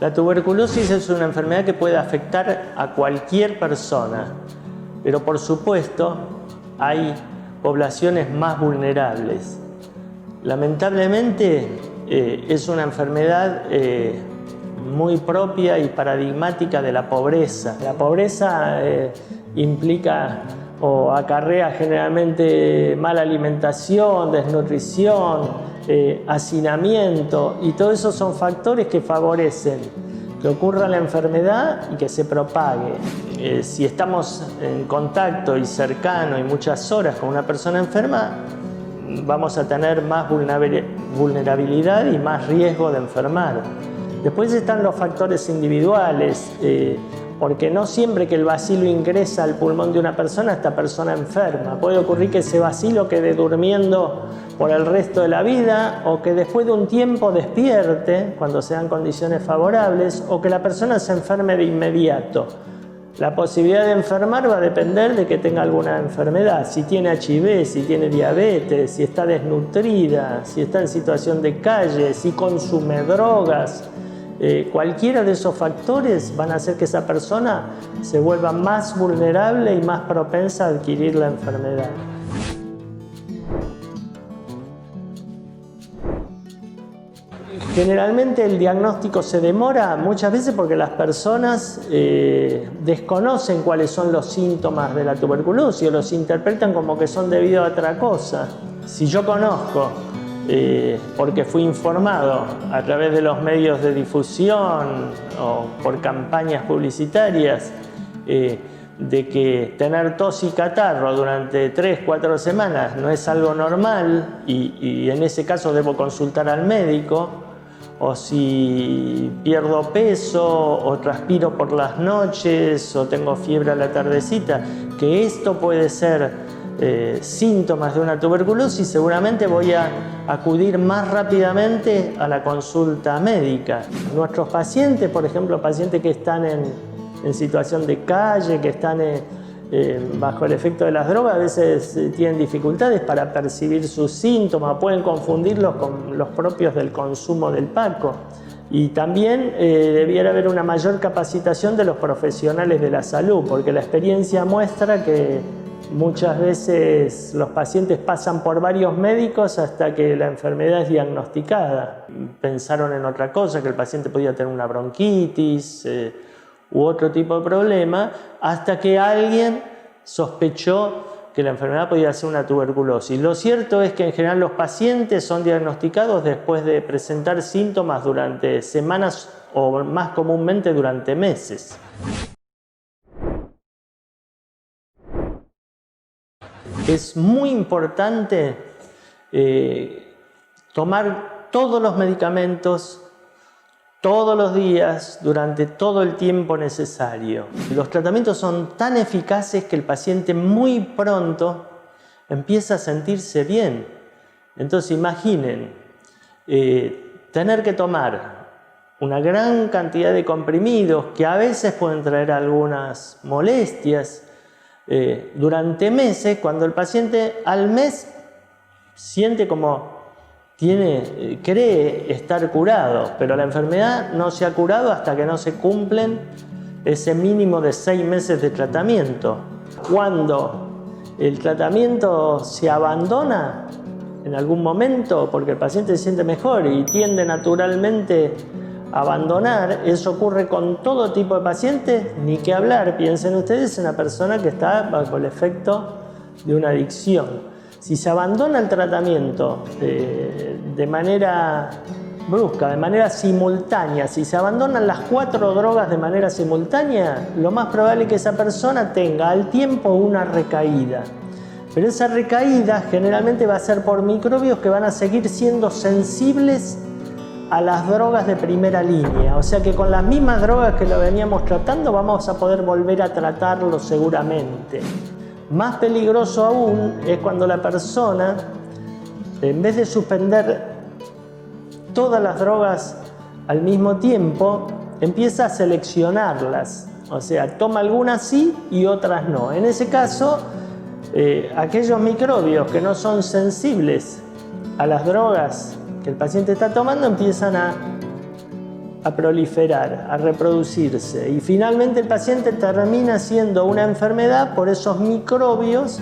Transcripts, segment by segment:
La tuberculosis es una enfermedad que puede afectar a cualquier persona, pero por supuesto hay poblaciones más vulnerables. Lamentablemente es una enfermedad muy propia y paradigmática de la pobreza. La pobreza implica o acarrea generalmente mala alimentación, desnutrición, hacinamiento, y todo eso son factores que favorecen que ocurra la enfermedad y que se propague. Si estamos en contacto y cercano y muchas horas con una persona enferma, vamos a tener más vulnerabilidad y más riesgo de enfermar. Después están los factores individuales, porque no siempre que el bacilo ingresa al pulmón de una persona, esta persona enferma. Puede ocurrir que ese bacilo quede durmiendo por el resto de la vida, o que después de un tiempo despierte cuando se dan condiciones favorables, o que la persona se enferme de inmediato. La posibilidad de enfermar va a depender de que tenga alguna enfermedad, si tiene HIV, si tiene diabetes, si está desnutrida, si está en situación de calle, si consume drogas. Cualquiera de esos factores van a hacer que esa persona se vuelva más vulnerable y más propensa a adquirir la enfermedad. Generalmente el diagnóstico se demora muchas veces porque las personas desconocen cuáles son los síntomas de la tuberculosis o los interpretan como que son debido a otra cosa. Si yo conozco, porque fui informado a través de los medios de difusión o por campañas publicitarias, de que tener tos y catarro durante 3-4 semanas no es algo normal y en ese caso debo consultar al médico, o si pierdo peso o transpiro por las noches o tengo fiebre a la tardecita, que esto puede ser síntomas de una tuberculosis, seguramente voy a acudir más rápidamente a la consulta médica. Nuestros pacientes, por ejemplo, pacientes que están en situación de calle, que están bajo el efecto de las drogas, a veces tienen dificultades para percibir sus síntomas, pueden confundirlos con los propios del consumo del paco. Y también debiera haber una mayor capacitación de los profesionales de la salud, porque la experiencia muestra que muchas veces los pacientes pasan por varios médicos hasta que la enfermedad es diagnosticada. Pensaron en otra cosa, que el paciente podía tener una bronquitis u otro tipo de problema, hasta que alguien sospechó que la enfermedad podía ser una tuberculosis. Lo cierto es que en general los pacientes son diagnosticados después de presentar síntomas durante semanas o más comúnmente durante meses. Es muy importante tomar todos los medicamentos todos los días, durante todo el tiempo necesario. Los tratamientos son tan eficaces que el paciente muy pronto empieza a sentirse bien. Entonces imaginen tener que tomar una gran cantidad de comprimidos que a veces pueden traer algunas molestias durante meses, cuando el paciente al mes siente como cree estar curado, pero la enfermedad no se ha curado hasta que no se cumplen ese mínimo de 6 meses de tratamiento. Cuando el tratamiento se abandona en algún momento porque el paciente se siente mejor y tiende naturalmente a abandonar, eso ocurre con todo tipo de pacientes, ni que hablar. Piensen ustedes en una persona que está bajo el efecto de una adicción. Si se abandona el tratamiento de manera brusca, de manera simultánea, si se abandonan las 4 drogas de manera simultánea, lo más probable es que esa persona tenga al tiempo una recaída. Pero esa recaída generalmente va a ser por microbios que van a seguir siendo sensibles a las drogas de primera línea. O sea que con las mismas drogas que lo veníamos tratando vamos a poder volver a tratarlo seguramente. Más peligroso aún es cuando la persona, en vez de suspender todas las drogas al mismo tiempo, empieza a seleccionarlas. O sea, toma algunas sí y otras no. En ese caso, aquellos microbios que no son sensibles a las drogas que el paciente está tomando empiezan a a proliferar, a reproducirse, y finalmente el paciente termina siendo una enfermedad por esos microbios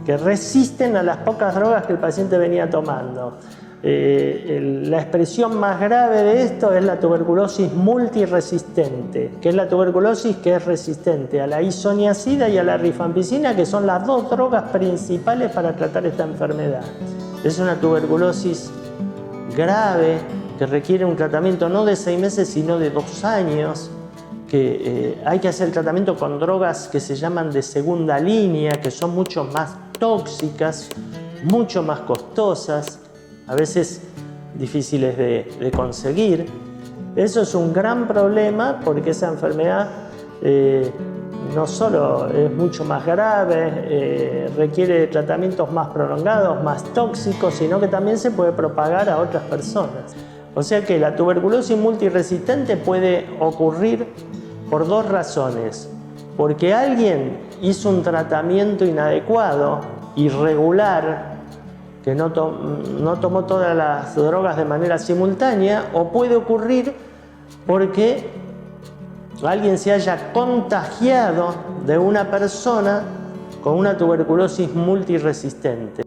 que resisten a las pocas drogas que el paciente venía tomando. La expresión más grave de esto es la tuberculosis multiresistente, que es la tuberculosis que es resistente a la isoniazida y a la rifampicina, que son las dos drogas principales para tratar esta enfermedad. Es una tuberculosis grave que requiere un tratamiento no de 6 meses, sino de 2 años, que hay que hacer el tratamiento con drogas que se llaman de segunda línea, que son mucho más tóxicas, mucho más costosas, a veces difíciles de conseguir. Eso es un gran problema porque esa enfermedad no solo es mucho más grave, requiere tratamientos más prolongados, más tóxicos, sino que también se puede propagar a otras personas. O sea que la tuberculosis multiresistente puede ocurrir por 2 razones. Porque alguien hizo un tratamiento inadecuado, irregular, que no tomó todas las drogas de manera simultánea, o puede ocurrir porque alguien se haya contagiado de una persona con una tuberculosis multiresistente.